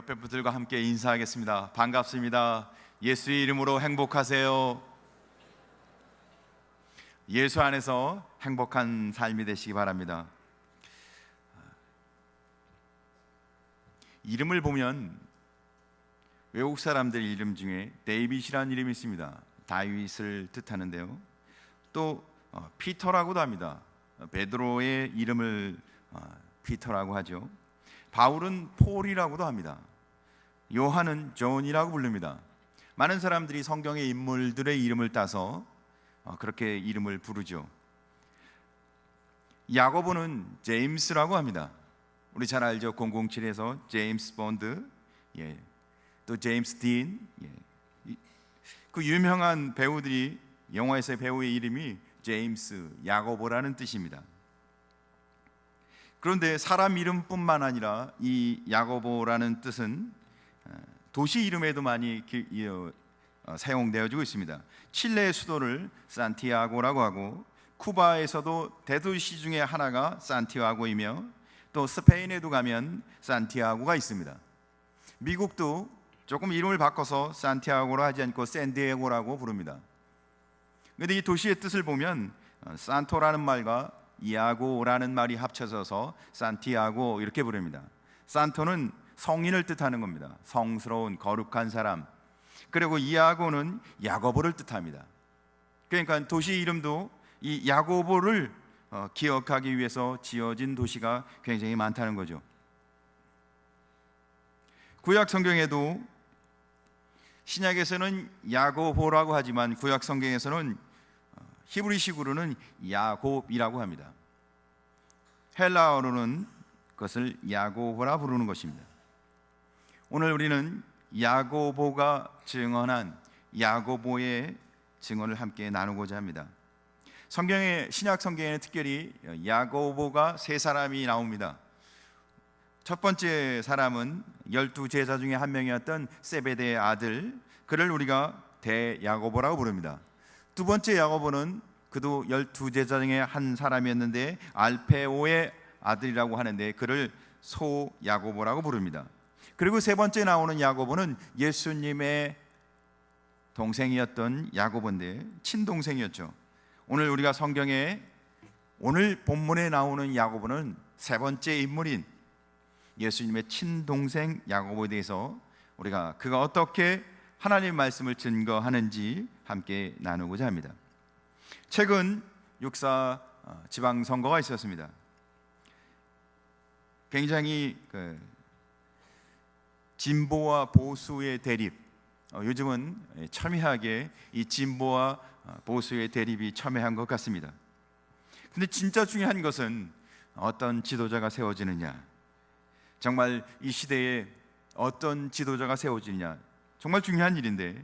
옆에 분들과 함께 인사하겠습니다. 반갑습니다. 예수의 이름으로 행복하세요. 예수 안에서 행복한 삶이 되시기 바랍니다. 이름을 보면 외국 사람들 이름 중에 데이빗이라는 이름이 있습니다. 다윗을 뜻하는데요. 또 피터라고도 합니다. 베드로의 이름을 피터라고 하죠. 바울은 폴이라고도 합니다. 요한은 존이라고 부릅니다. 많은 사람들이 성경의 인물들의 이름을 따서 그렇게 이름을 부르죠. 야고보는 제임스라고 합니다. 우리 잘 알죠. 007에서 제임스 본드, 또 제임스 딘, 그 유명한 배우들이 영화에서의 배우의 이름이 제임스, 야고보라는 뜻입니다. 그런데 사람 이름뿐만 아니라 이 야고보라는 뜻은 도시 이름에도 많이 사용되어지고 있습니다. 칠레의 수도를 산티아고라고 하고, 쿠바에서도 대도시 중에 하나가 산티아고이며, 또 스페인에도 가면 산티아고가 있습니다. 미국도 조금 이름을 바꿔서 산티아고로 하지 않고 샌디에고라고 부릅니다. 그런데 이 도시의 뜻을 보면 산토라는 말과 이아고라는 말이 합쳐져서 산티아고 이렇게 부릅니다. 산토는 성인을 뜻하는 겁니다. 성스러운 거룩한 사람. 그리고 이아고는 야고보를 뜻합니다. 그러니까 도시 이름도 이 야고보를 기억하기 위해서 지어진 도시가 굉장히 많다는 거죠. 구약 성경에도 신약에서는 야고보라고 하지만 구약 성경에서는 히브리식으로는 야곱이라고 합니다. 헬라어로는 그것을 야고보라 부르는 것입니다. 오늘 우리는 야고보가 증언한 야고보의 증언을 함께 나누고자 합니다. 성경의 신약 성경에는 특별히 야고보가 세 사람이 나옵니다. 첫 번째 사람은 12제자 중에 한 명이었던 세베대의 아들, 그를 우리가 대야고보라고 부릅니다. 두 번째 야고보는 그도 12제자 중에 한 사람이었는데 알페오의 아들이라고 하는데 그를 소야고보라고 부릅니다. 그리고 세 번째 나오는 야고보는 예수님의 동생이었던 야고보인데 친동생이었죠. 오늘 우리가 성경에 오늘 본문에 나오는 야고보는 세 번째 인물인 예수님의 친동생 야고보에 대해서 우리가 그가 어떻게 하나님의 말씀을 증거하는지 함께 나누고자 합니다. 최근 육사 지방선거가 있었습니다. 굉장히 진보와 보수의 대립, 요즘은 첨예하게 이 진보와 보수의 대립이 첨예한 것 같습니다. 근데 진짜 중요한 것은 어떤 지도자가 세워지느냐, 정말 이 시대에 어떤 지도자가 세워지느냐, 정말 중요한 일인데,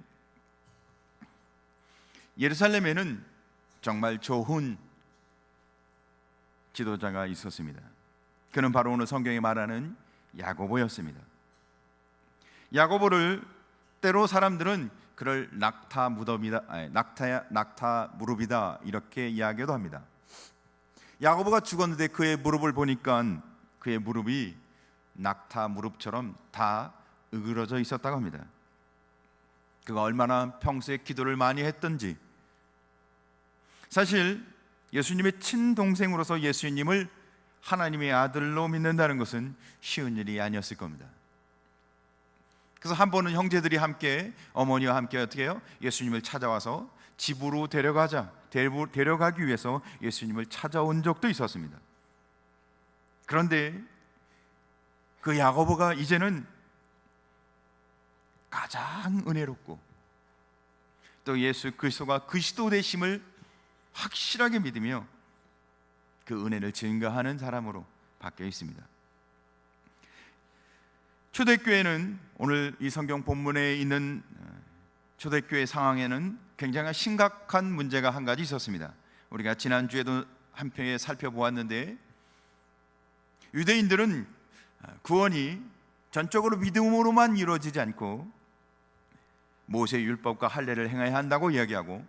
예루살렘에는 정말 좋은 지도자가 있었습니다. 그는 바로 오늘 성경이 말하는 야고보였습니다. 야고보를 때로 사람들은 그를 낙타 무릎이다 이렇게 이야기도 합니다. 야고보가 죽었는데 그의 무릎을 보니까 그의 무릎이 낙타 무릎처럼 다 으그러져 있었다고 합니다. 그가 얼마나 평소에 기도를 많이 했던지. 사실 예수님의 친동생으로서 예수님을 하나님의 아들로 믿는다는 것은 쉬운 일이 아니었을 겁니다. 그래서 한 번은 형제들이 함께, 어머니와 함께 어떻게 해요? 예수님을 찾아와서 집으로 데려가기 위해서 예수님을 찾아온 적도 있었습니다. 그런데 그 야고보가 이제는 가장 은혜롭고 또 예수 그리스도가 그리스도 되심을 확실하게 믿으며 그 은혜를 증거하는 사람으로 바뀌어 있습니다. 초대교회는 오늘 이 성경 본문에 있는 초대교회 상황에는 굉장히 심각한 문제가 한 가지 있었습니다. 우리가 지난주에도 한 편에 살펴보았는데, 유대인들은 구원이 전적으로 믿음으로만 이루어지지 않고 모세의 율법과 할례를 행해야 한다고 이야기하고,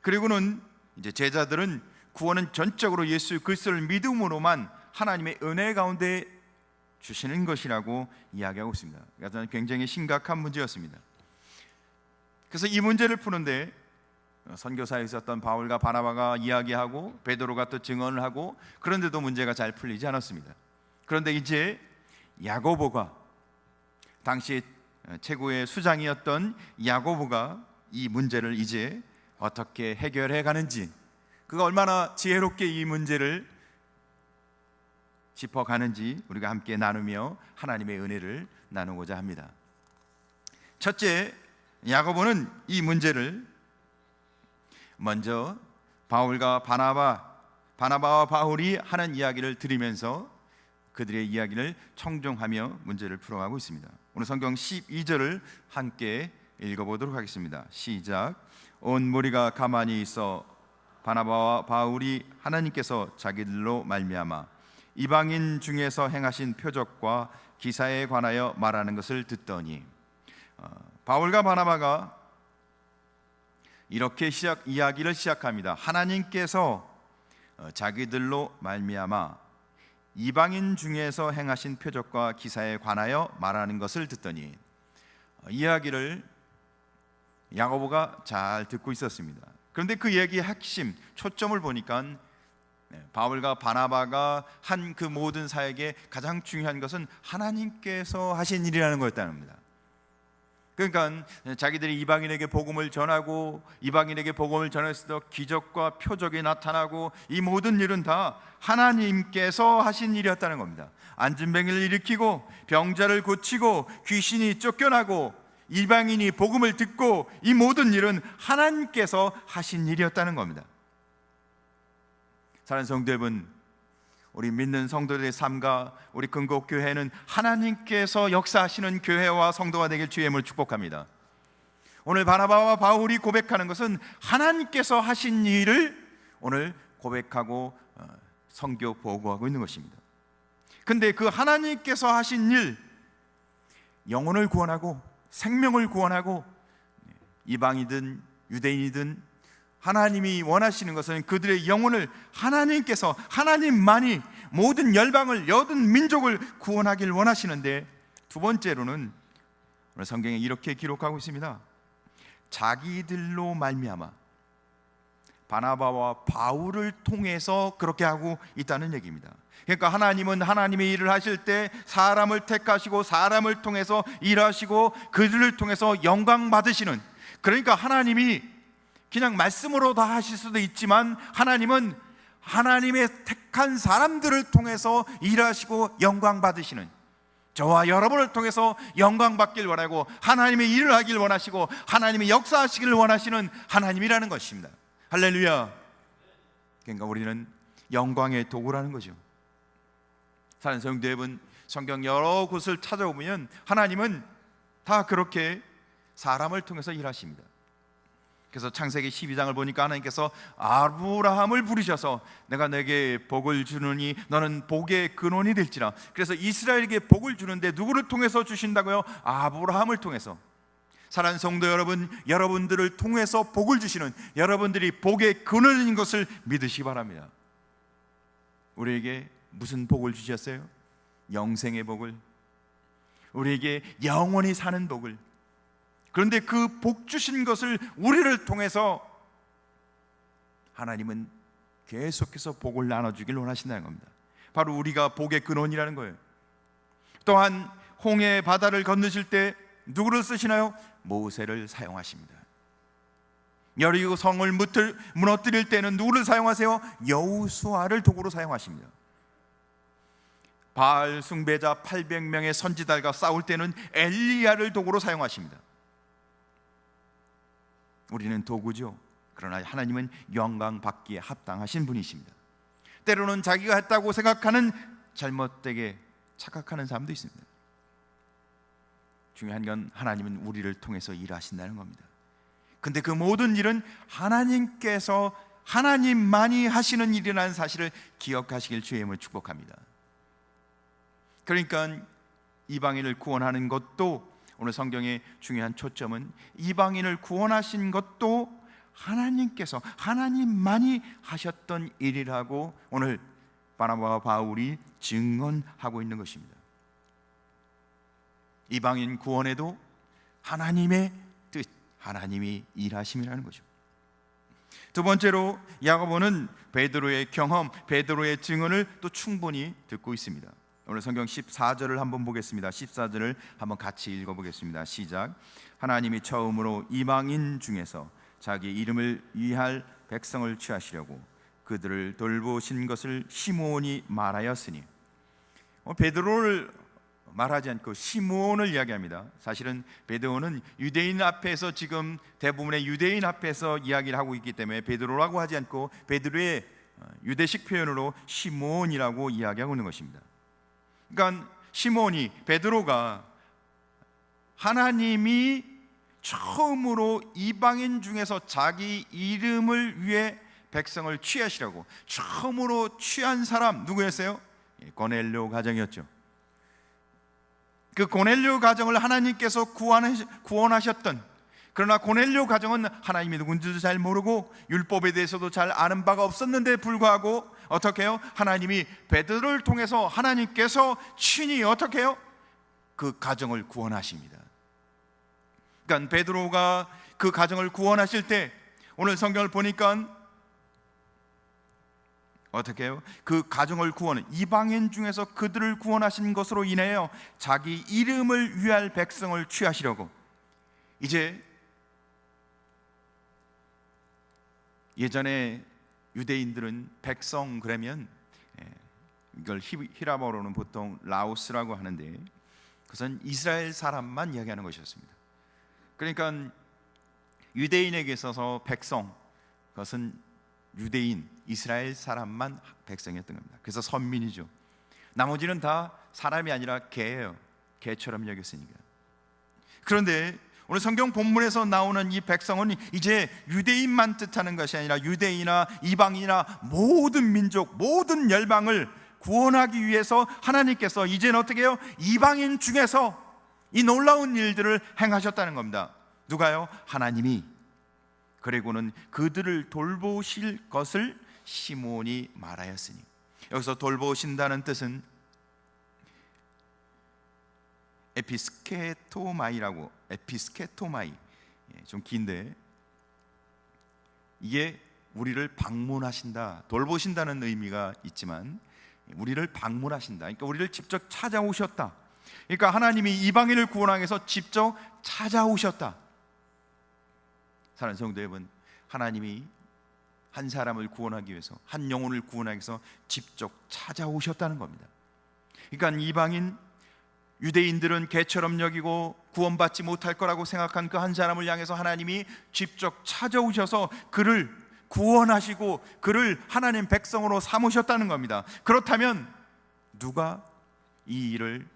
그리고는 이제 제자들은 구원은 전적으로 예수 그리스도를 믿음으로만 하나님의 은혜 가운데 주시는 것이라고 이야기하고 있습니다. 그래서 굉장히 심각한 문제였습니다. 그래서 이 문제를 푸는데 선교사에 있었던 바울과 바나바가 이야기하고 베드로가 또 증언을 하고, 그런데도 문제가 잘 풀리지 않았습니다. 그런데 이제 야고보가, 당시 최고의 수장이었던 야고보가 이 문제를 이제 어떻게 해결해 가는지, 그가 얼마나 지혜롭게 이 문제를 짚어가는지 우리가 함께 나누며 하나님의 은혜를 나누고자 합니다. 첫째, 야고보는 이 문제를 먼저 바울과 바나바와 바울이 하는 이야기를 들으면서 그들의 이야기를 청종하며 문제를 풀어가고 있습니다. 오늘 성경 12절을 함께 읽어보도록 하겠습니다. 시작. 온 무리가 가만히 있어 바나바와 바울이 하나님께서 자기들로 말미암아 이방인 중에서 행하신 표적과 기사에 관하여 말하는 것을 듣더니, 바울과 바나바가 이렇게 이야기를 시작합니다. 하나님께서 자기들로 말미암아 이방인 중에서 행하신 표적과 기사에 관하여 말하는 것을 듣더니, 이야기를 야고보가 잘 듣고 있었습니다. 그런데 그 얘기의 핵심, 초점을 보니까 바울과 바나바가 한 그 모든 사역에 가장 중요한 것은 하나님께서 하신 일이라는 거였다는 겁니다. 그러니까 자기들이 이방인에게 복음을 전하고 이방인에게 복음을 전했을 때 기적과 표적이 나타나고 이 모든 일은 다 하나님께서 하신 일이었다는 겁니다. 안진뱅이를 일으키고 병자를 고치고 귀신이 쫓겨나고 이방인이 복음을 듣고, 이 모든 일은 하나님께서 하신 일이었다는 겁니다. 사랑하는 성도 여러분, 우리 믿는 성도들의 삶과 우리 근곡교회는 하나님께서 역사하시는 교회와 성도가 되길 주의 이름으로 축복합니다. 오늘 바나바와 바울이 고백하는 것은 하나님께서 하신 일을 오늘 고백하고 선교 보고하고 있는 것입니다. 근데 그 하나님께서 하신 일, 영혼을 구원하고 생명을 구원하고 이방이든 유대인이든 하나님이 원하시는 것은 그들의 영혼을 하나님께서, 하나님만이 모든 열방을, 모든 민족을 구원하길 원하시는데, 두 번째로는 오늘 성경에 이렇게 기록하고 있습니다. 자기들로 말미암아, 바나바와 바울을 통해서 그렇게 하고 있다는 얘기입니다. 그러니까 하나님은 하나님의 일을 하실 때 사람을 택하시고 사람을 통해서 일하시고 그들을 통해서 영광 받으시는, 그러니까 하나님이 그냥 말씀으로 다 하실 수도 있지만 하나님은 하나님의 택한 사람들을 통해서 일하시고 영광 받으시는, 저와 여러분을 통해서 영광 받길 원하고 하나님의 일을 하길 원하시고 하나님의 역사하시기를 원하시는 하나님이라는 것입니다. 할렐루야. 그러니까 우리는 영광의 도구라는 거죠. 사랑하는 성도 여러분, 성경 여러 곳을 찾아보면 하나님은 다 그렇게 사람을 통해서 일하십니다. 그래서 창세기 12장을 보니까 하나님께서 아브라함을 부르셔서 내가 내게 복을 주느니 너는 복의 근원이 될지라. 그래서 이스라엘에게 복을 주는데 누구를 통해서 주신다고요? 아브라함을 통해서. 사랑하는 성도 여러분, 여러분들을 통해서 복을 주시는, 여러분들이 복의 근원인 것을 믿으시기 바랍니다. 우리에게 무슨 복을 주셨어요? 영생의 복을, 우리에게 영원히 사는 복을. 그런데 그 복 주신 것을 우리를 통해서 하나님은 계속해서 복을 나눠주길 원하신다는 겁니다. 바로 우리가 복의 근원이라는 거예요. 또한 홍해 바다를 건너실 때 누구를 쓰시나요? 모세를 사용하십니다. 여리고 성을 무너뜨릴 때는 누구를 사용하세요? 여호수아를 도구로 사용하십니다. 바알 숭배자 800명의 선지자들과 싸울 때는 엘리야를 도구로 사용하십니다. 우리는 도구죠. 그러나 하나님은 영광 받기에 합당하신 분이십니다. 때로는 자기가 했다고 생각하는, 잘못되게 착각하는 사람도 있습니다. 중요한 건 하나님은 우리를 통해서 일하신다는 겁니다. 근데 그 모든 일은 하나님께서, 하나님만이 하시는 일이라는 사실을 기억하시길 주의 이름으로 축복합니다. 그러니까 이방인을 구원하는 것도, 오늘 성경의 중요한 초점은 이방인을 구원하신 것도 하나님께서, 하나님만이 하셨던 일이라고 오늘 바나바와 바울이 증언하고 있는 것입니다. 이방인 구원에도 하나님의 뜻, 하나님이 일하심이라는 거죠. 두 번째로 야고보는 베드로의 경험, 베드로의 증언을 또 충분히 듣고 있습니다. 오늘 성경 14절을 한번 보겠습니다. 14절을 한번 같이 읽어보겠습니다. 시작. 하나님이 처음으로 이방인 중에서 자기 이름을 위할 백성을 취하시려고 그들을 돌보신 것을 시므온이 말하였으니, 베드로를 말하지 않고 시므온을 이야기합니다. 사실은 베드로는 유대인 앞에서, 지금 대부분의 유대인 앞에서 이야기를 하고 있기 때문에 베드로라고 하지 않고 베드로의 유대식 표현으로 시므온이라고 이야기하고 있는 것입니다. 그러니까 시므온이, 베드로가 하나님이 처음으로 이방인 중에서 자기 이름을 위해 백성을 취하시라고 처음으로 취한 사람 누구였어요? 고넬료 가정이었죠. 그 고넬료 가정을 하나님께서 구원하셨던, 그러나 고넬료 가정은 하나님이 누군지도 잘 모르고 율법에 대해서도 잘 아는 바가 없었는데 불구하고 어떻게 해요? 하나님이 베드로를 통해서 하나님께서 친히 어떻게 해요? 그 가정을 구원하십니다. 그러니까 베드로가 그 가정을 구원하실 때 오늘 성경을 보니까 어떻게 해요? 그 가정을 구원은 이방인 중에서 그들을 구원하신 것으로 인하여 자기 이름을 위할 백성을 취하시려고. 이제 예전에 유대인들은 백성 그러면 이걸 히라버로는 보통 라오스라고 하는데 그것은 이스라엘 사람만 이야기하는 것이었습니다. 그러니까 유대인에게 있어서 백성, 그것은 유대인, 이스라엘 사람만 백성이었던 겁니다. 그래서 선민이죠. 나머지는 다 사람이 아니라 개예요. 개처럼 여겼으니까. 그런데 오늘 성경 본문에서 나오는 이 백성은 이제 유대인만 뜻하는 것이 아니라 유대인이나 이방인이나 모든 민족, 모든 열방을 구원하기 위해서 하나님께서 이제는 어떻게 해요? 이방인 중에서 이 놀라운 일들을 행하셨다는 겁니다. 누가요? 하나님이. 그리고는 그들을 돌보실 것을 시므온이 말하였으니, 여기서 돌보신다는 뜻은 에피스케토마이라고, 에피스케토마이, 좀 긴데 이게 우리를 방문하신다, 돌보신다는 의미가 있지만 우리를 방문하신다, 그러니까 우리를 직접 찾아오셨다. 그러니까 하나님이 이방인을 구원하기 위해서 직접 찾아오셨다. 사랑하는 성도 여러분, 하나님이 한 사람을 구원하기 위해서, 한 영혼을 구원하기 위해서 직접 찾아오셨다는 겁니다. 그러니까 이방인, 유대인들은 개처럼 여기고 구원받지 못할 거라고 생각한 그 한 사람을 향해서 하나님이 직접 찾아오셔서 그를 구원하시고 그를 하나님 백성으로 삼으셨다는 겁니다. 그렇다면 누가 이 일을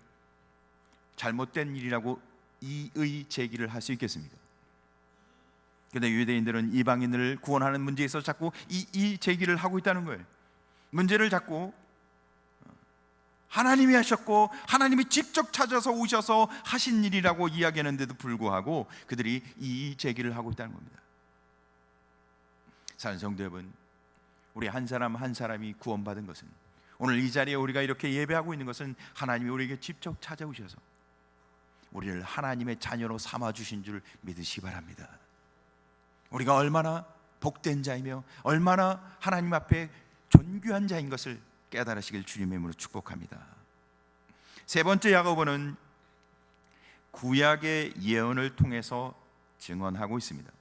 잘못된 일이라고 이의 제기를 할 수 있겠습니까? 그런데 유대인들은 이방인을 구원하는 문제에 있어서 자꾸 이 제기를 하고 있다는 거예요. 문제를 자꾸 하나님이 하셨고 하나님이 직접 찾아서 오셔서 하신 일이라고 이야기하는데도 불구하고 그들이 이 제기를 하고 있다는 겁니다. 사랑하는 성도 여러분, 우리 한 사람 한 사람이 구원받은 것은, 오늘 이 자리에 우리가 이렇게 예배하고 있는 것은 하나님이 우리에게 직접 찾아오셔서 우리를 하나님의 자녀로 삼아주신 줄 믿으시기 바랍니다. 우리가 얼마나 복된 자이며 얼마나 하나님 앞에 존귀한 자인 것을 깨달으시길 주님의 이름으로 축복합니다. 세 번째, 야고보는 구약의 예언을 통해서 증언하고 있습니다.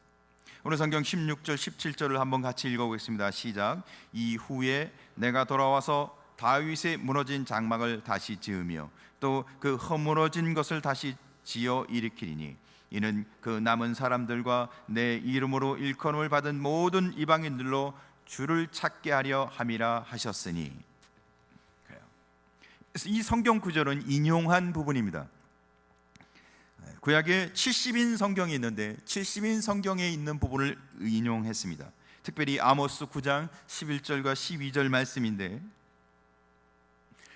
오늘 성경 16절 17절을 한번 같이 읽어보겠습니다. 시작. 이후에 내가 돌아와서 다윗의 무너진 장막을 다시 지으며 또 그 허물어진 것을 다시 지어 일으키리니 이는 그 남은 사람들과 내 이름으로 일컬음을 받은 모든 이방인들로 주를 찾게 하려 함이라 하셨으니. 이 성경 구절은 인용한 부분입니다. 구약에 70인 성경이 있는데 70인 성경에 있는 부분을 인용했습니다. 특별히 아모스 9장 11절과 12절 말씀인데,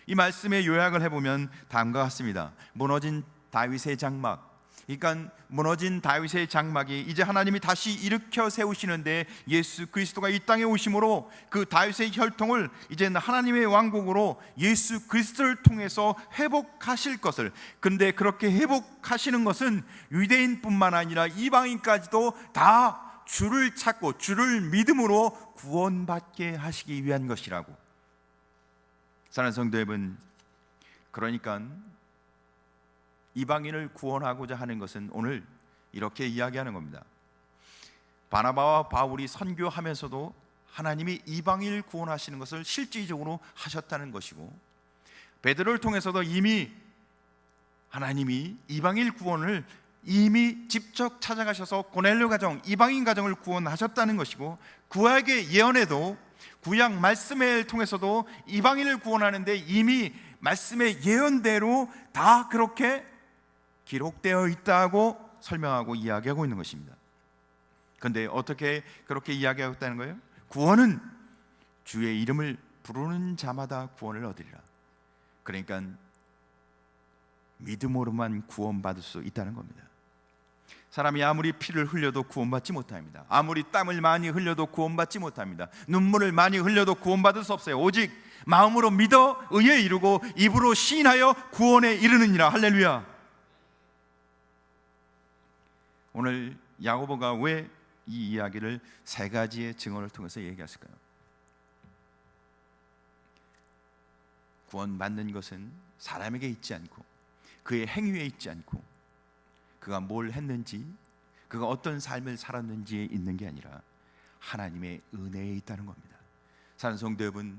이 말씀의 요약을 해보면 다음과 같습니다. 무너진 다윗의 장막, 그러니까 무너진 다윗의 장막이 이제 하나님이 다시 일으켜 세우시는데, 예수 그리스도가 이 땅에 오심으로 그 다윗의 혈통을 이제는 하나님의 왕국으로 예수 그리스도를 통해서 회복하실 것을, 근데 그렇게 회복하시는 것은 유대인뿐만 아니라 이방인까지도 다 주를 찾고 주를 믿음으로 구원받게 하시기 위한 것이라고. 사랑하는 성도 여러분, 그러니까 이방인을 구원하고자 하는 것은 오늘 이렇게 이야기하는 겁니다. 바나바와 바울이 선교하면서도 하나님이 이방인을 구원하시는 것을 실질적으로 하셨다는 것이고, 베드로를 통해서도 이미 하나님이 이방인 구원을 이미 직접 찾아가셔서 고넬료 가정, 이방인 가정을 구원하셨다는 것이고, 구약의 예언에도 구약 말씀을 통해서도 이방인을 구원하는데 이미 말씀의 예언대로 다 그렇게 기록되어 있다고 설명하고 이야기하고 있는 것입니다. 그런데 어떻게 그렇게 이야기하고 있다는 거예요? 구원은 주의 이름을 부르는 자마다 구원을 얻으리라. 그러니까 믿음으로만 구원받을 수 있다는 겁니다. 사람이 아무리 피를 흘려도 구원받지 못합니다. 아무리 땀을 많이 흘려도 구원받지 못합니다. 눈물을 많이 흘려도 구원받을 수 없어요. 오직 마음으로 믿어 의에 이르고 입으로 시인하여 구원에 이르느니라. 할렐루야. 오늘 야고보가 왜 이 이야기를 세 가지의 증언을 통해서 얘기했을까요? 구원받는 것은 사람에게 있지 않고 그의 행위에 있지 않고 그가 뭘 했는지, 그가 어떤 삶을 살았는지에 있는 게 아니라 하나님의 은혜에 있다는 겁니다. 사랑하는 성도 여러분,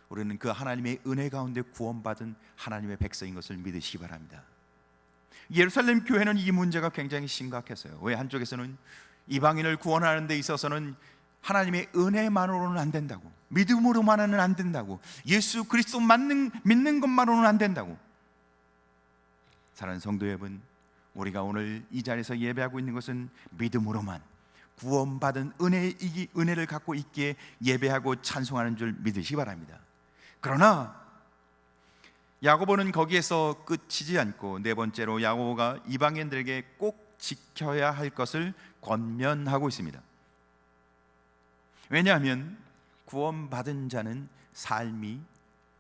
우리는 그 하나님의 은혜 가운데 구원받은 하나님의 백성인 것을 믿으시기 바랍니다. 예루살렘 교회는 이 문제가 굉장히 심각했어요. 왜? 한쪽에서는 이방인을 구원하는 데 있어서는 하나님의 은혜만으로는 안 된다고, 믿음으로만은 안 된다고, 예수 그리스도 믿는 것만으로는 안 된다고. 사랑하는 성도 여러분, 우리가 오늘 이 자리에서 예배하고 있는 것은 믿음으로만 구원받은 은혜를 갖고 있기에 예배하고 찬송하는 줄 믿으시기 바랍니다. 그러나 야고보는 거기에서 끝이지 않고 네 번째로 야고보가 이방인들에게 꼭 지켜야 할 것을 권면하고 있습니다. 왜냐하면 구원받은 자는 삶이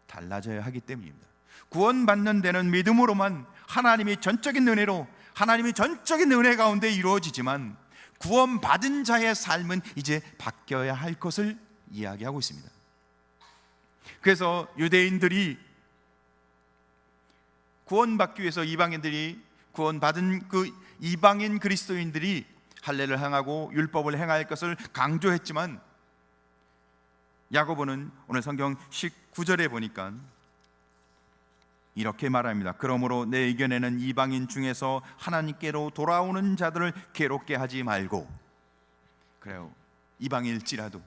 달라져야 하기 때문입니다. 구원받는 데는 믿음으로만 하나님이 전적인 은혜로, 하나님이 전적인 은혜 가운데 이루어지지만 구원받은 자의 삶은 이제 바뀌어야 할 것을 이야기하고 있습니다. 그래서 유대인들이 구원받기 위해서 이방인들이, 구원받은 그 이방인 그리스도인들이 할례를 행하고 율법을 행할 것을 강조했지만, 야고보는 오늘 성경 19절에 보니까 이렇게 말합니다. 그러므로 내 의견에는 이방인 중에서 하나님께로 돌아오는 자들을 괴롭게 하지 말고. 그래요, 이방일지라도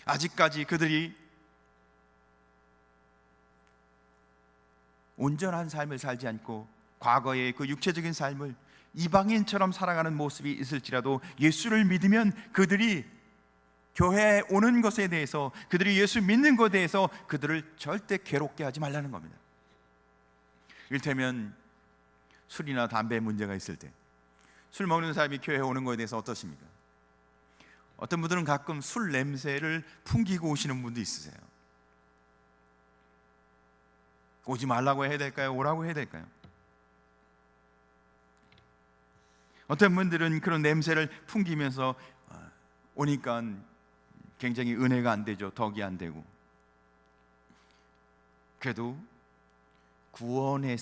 아직까지 그들이 온전한 삶을 살지 않고 과거의 그 육체적인 삶을 이방인처럼 살아가는 모습이 있을지라도 예수를 믿으면 그들이 교회에 오는 것에 대해서, 그들이 예수 믿는 것에 대해서 그들을 절대 괴롭게 하지 말라는 겁니다. 이를테면 술이나 담배 문제가 있을 때 술 먹는 사람이 교회에 오는 것에 대해서 어떠십니까? 어떤 분들은 가끔 술 냄새를 풍기고 오시는 분도 있으세요. 오지 말라고 해야 될까요? 오라고 해야 될까요? 어떤 분들은 그런 냄새를 풍기면서 오니까 굉장히 은혜가 안 되죠. 덕이 안 되고. 그래도 구원에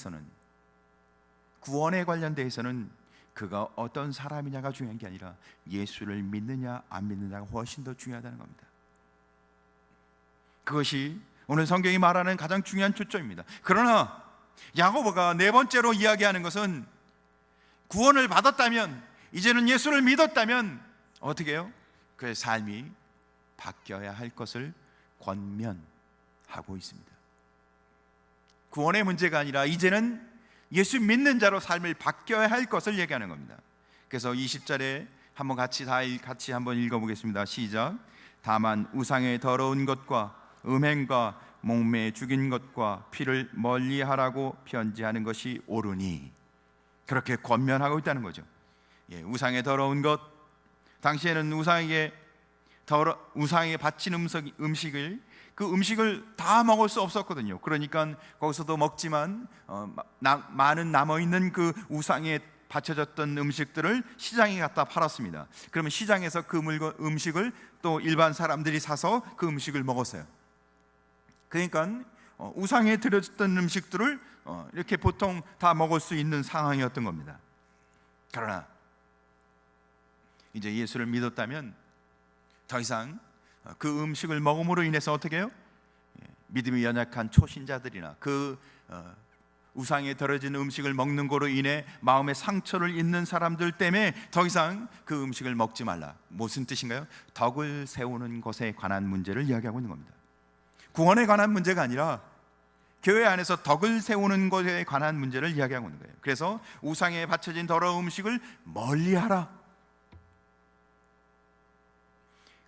관련돼서는 그가 어떤 사람이냐가 중요한 게 아니라 예수를 믿느냐 안 믿느냐가 훨씬 더 중요하다는 겁니다. 그것이 오늘 성경이 말하는 가장 중요한 초점입니다. 그러나 야고보가 네 번째로 이야기하는 것은 구원을 받았다면, 이제는 예수를 믿었다면 어떻게 해요? 그의 삶이 바뀌어야 할 것을 권면하고 있습니다. 구원의 문제가 아니라 이제는 예수 믿는 자로 삶을 바뀌어야 할 것을 얘기하는 겁니다. 그래서 20절에 한번 같이 한번 읽어보겠습니다. 시작. 다만 우상의 더러운 것과 음행과 목매에 죽인 것과 피를 멀리하라고 편지하는 것이 옳으니. 그렇게 권면하고 있다는 거죠. 우상에 더러운 것, 당시에는 우상에 바친 음식을 그 음식을 다 먹을 수 없었거든요. 그러니까 거기서도 먹지만 많은 남아있는 그 우상에 바쳐졌던 음식들을 시장에 갖다 팔았습니다. 그러면 시장에서 그 음식을 또 일반 사람들이 사서 그 음식을 먹었어요. 그러니까 우상에 드려졌던 음식들을 이렇게 보통 다 먹을 수 있는 상황이었던 겁니다. 그러나 이제 예수를 믿었다면 더 이상 그 음식을 먹음으로 인해서 어떻게 해요? 믿음이 연약한 초신자들이나 그 우상에 들어진 음식을 먹는 거로 인해 마음에 상처를 입는 사람들 때문에 더 이상 그 음식을 먹지 말라. 무슨 뜻인가요? 덕을 세우는 것에 관한 문제를 이야기하고 있는 겁니다. 구원에 관한 문제가 아니라 교회 안에서 덕을 세우는 것에 관한 문제를 이야기하고 있는 거예요. 그래서 우상에 바쳐진 더러운 음식을 멀리하라.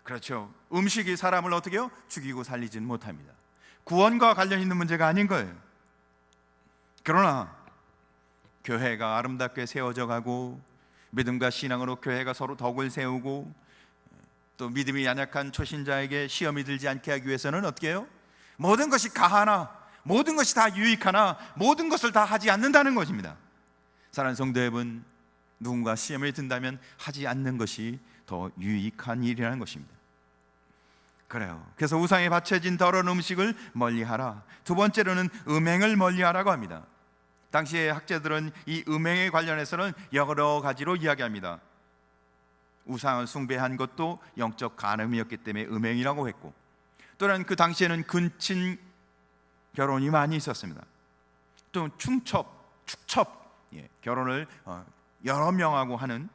그렇죠. 음식이 사람을 어떻게 해요? 죽이고 살리지는 못합니다. 구원과 관련 있는 문제가 아닌 거예요. 그러나 교회가 아름답게 세워져 가고 믿음과 신앙으로 교회가 서로 덕을 세우고 또 믿음이 연약한 초신자에게 시험이 들지 않게 하기 위해서는 어떻게 해요? 모든 것이 가하나, 모든 것이 다 유익하나 모든 것을 다 하지 않는다는 것입니다. 사랑하는 성도 여러분, 누군가 시험에 든다면 하지 않는 것이 더 유익한 일이라는 것입니다. 그래요. 그래서 우상에 바쳐진 더러운 음식을 멀리하라. 두 번째로는 음행을 멀리하라고 합니다. 당시의 학자들은 이 음행에 관련해서는 여러 가지로 이야기합니다. 우상을 숭배한 것도 영적 간음이었기 때문에 음행이라고 했고, 또한 그 당시에는 근친 결혼이 많이 있었습니다. 또 축첩 결혼을 여러 명하고 하는,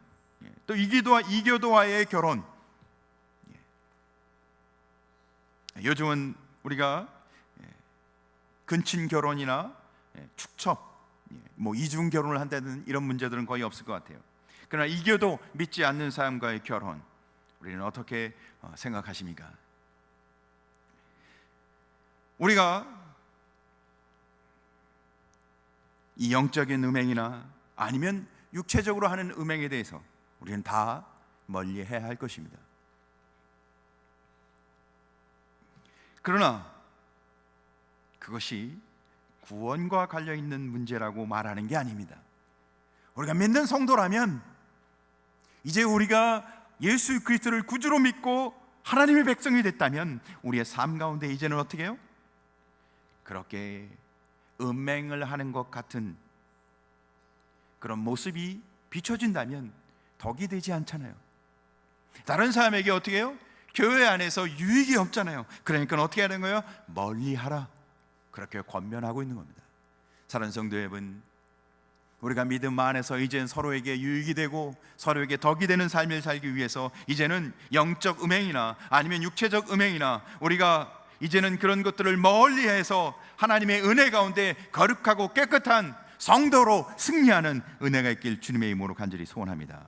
또 이교도와의 결혼. 요즘은 우리가 근친 결혼이나 축첩, 이중 결혼을 한다는 이런 문제들은 거의 없을 것 같아요. 그러나 이교도 믿지 않는 사람과의 결혼, 우리는 어떻게 생각하십니까? 우리가 이 영적인 음행이나 아니면 육체적으로 하는 음행에 대해서 우리는 다 멀리해야 할 것입니다. 그러나 그것이 구원과 관련 있는 문제라고 말하는 게 아닙니다. 우리가 믿는 성도라면 이제 우리가 예수 그리스도를 구주로 믿고 하나님의 백성이 됐다면 우리의 삶 가운데 이제는 어떻게 해요? 그렇게 음행을 하는 것 같은 그런 모습이 비춰진다면 덕이 되지 않잖아요. 다른 사람에게 어떻게 해요? 교회 안에서 유익이 없잖아요. 그러니까 어떻게 하는 거예요? 멀리하라. 그렇게 권면하고 있는 겁니다. 사랑하는 성도 여러분, 우리가 믿음 안에서 이제는 서로에게 유익이 되고 서로에게 덕이 되는 삶을 살기 위해서 이제는 영적 음행이나 아니면 육체적 음행이나 우리가 이제는 그런 것들을 멀리해서 하나님의 은혜 가운데 거룩하고 깨끗한 성도로 승리하는 은혜가 있길 주님의 이름으로 간절히 소원합니다.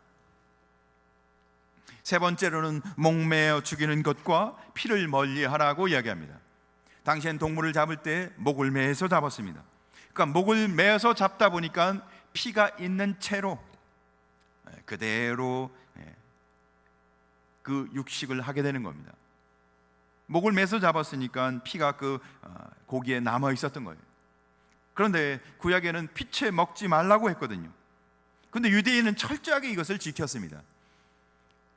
세 번째로는 목매어 죽이는 것과 피를 멀리하라고 이야기합니다. 당시엔 동물을 잡을 때 목을 매서 잡았습니다. 그러니까 목을 매서 잡다 보니까 피가 있는 채로 그대로 그 육식을 하게 되는 겁니다. 목을 매서 잡았으니까 피가 그 고기에 남아 있었던 거예요. 그런데 구약에는 피채 먹지 말라고 했거든요. 그런데 유대인은 철저하게 이것을 지켰습니다.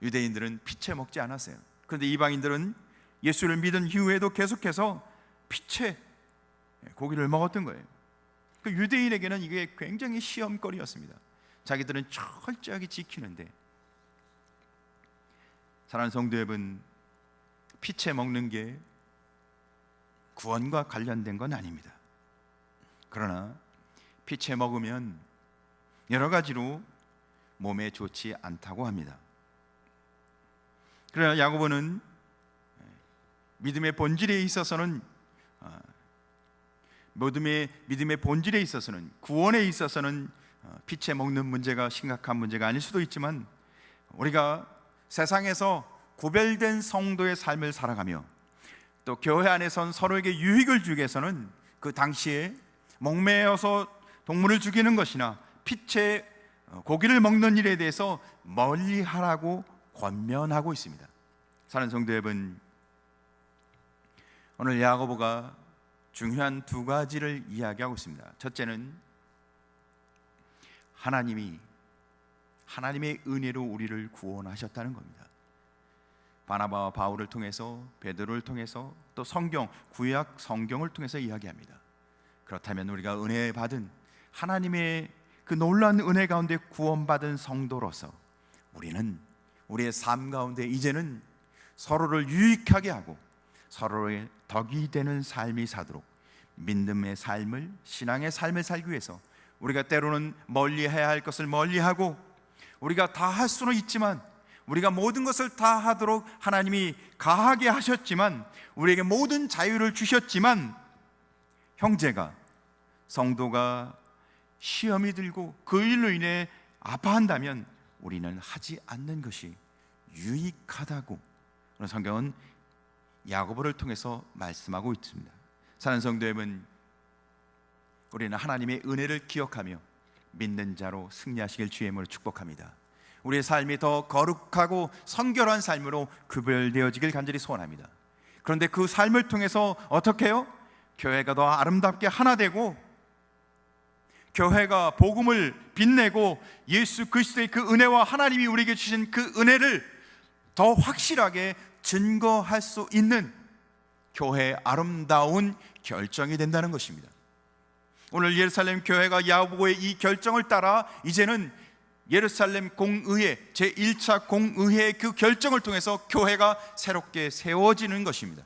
유대인들은 피채 먹지 않았어요. 그런데 이방인들은 예수를 믿은 이후에도 계속해서 피채 고기를 먹었던 거예요. 그 유대인에게는 이게 굉장히 시험거리였습니다. 자기들은 철저하게 지키는데, 사랑하는 성도 여러분, 피채 먹는 게 구원과 관련된 건 아닙니다. 그러나 피채 먹으면 여러 가지로 몸에 좋지 않다고 합니다. 그러나 야고보는 믿음의 본질에 있어서는 믿음의 본질에 있어서는 구원에 있어서는 피채 먹는 문제가 심각한 문제가 아닐 수도 있지만, 우리가 세상에서 구별된 성도의 삶을 살아가며 또 교회 안에선 서로에게 유익을 주기 위해서는 그 당시에 목매어서 동물을 죽이는 것이나 피채 고기를 먹는 일에 대해서 멀리하라고 권면하고 있습니다. 사랑하는 성도 여러분, 오늘 야고보가 중요한 두 가지를 이야기하고 있습니다. 첫째는 하나님의 은혜로 우리를 구원하셨다는 겁니다. 바나바와 바울을 통해서, 베드로를 통해서, 또 구약 성경을 통해서 이야기합니다. 그렇다면 우리가 은혜 받은 하나님의 그 놀라운 은혜 가운데 구원받은 성도로서 우리는 우리의 삶 가운데 이제는 서로를 유익하게 하고 서로의 덕이 되는 삶이 사도록 믿음의 삶을, 신앙의 삶을 살기 위해서 우리가 때로는 멀리해야 할 것을 멀리하고, 우리가 다 할 수는 있지만, 우리가 모든 것을 다 하도록 하나님이 가하게 하셨지만, 우리에게 모든 자유를 주셨지만, 형제가, 성도가 시험이 들고 그 일로 인해 아파한다면 우리는 하지 않는 것이 유익하다고 성경은 야고보를 통해서 말씀하고 있습니다. 사랑하는 성도 여러분, 우리는 하나님의 은혜를 기억하며 믿는 자로 승리하시길 주의 이름으로 축복합니다. 우리의 삶이 더 거룩하고 성결한 삶으로 구별되어지길 간절히 소원합니다. 그런데 그 삶을 통해서 어떻게 해요? 교회가 더 아름답게 하나 되고, 교회가 복음을 빛내고 예수 그리스도의 그 은혜와 하나님이 우리에게 주신 그 은혜를 더 확실하게 증거할 수 있는 교회의 아름다운 결정이 된다는 것입니다. 오늘 예루살렘 교회가 야고보의 이 결정을 따라 이제는 예루살렘 공의회, 제1차 공의회의 그 결정을 통해서 교회가 새롭게 세워지는 것입니다.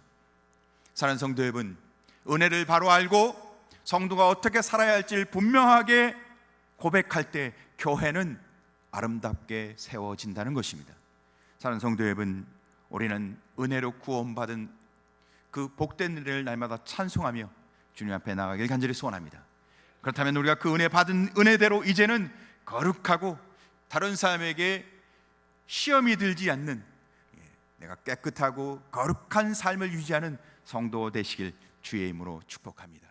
사랑하는 성도 여러분, 은혜를 바로 알고 성도가 어떻게 살아야 할지를 분명하게 고백할 때 교회는 아름답게 세워진다는 것입니다. 사랑하는 성도 여러분, 우리는 은혜로 구원받은 그 복된 은혜를 날마다 찬송하며 주님 앞에 나가길 간절히 소원합니다. 그렇다면 우리가 그 은혜 받은 은혜대로 이제는 거룩하고 다른 사람에게 시험이 들지 않는, 내가 깨끗하고 거룩한 삶을 유지하는 성도 되시길 주의 이름으로 축복합니다.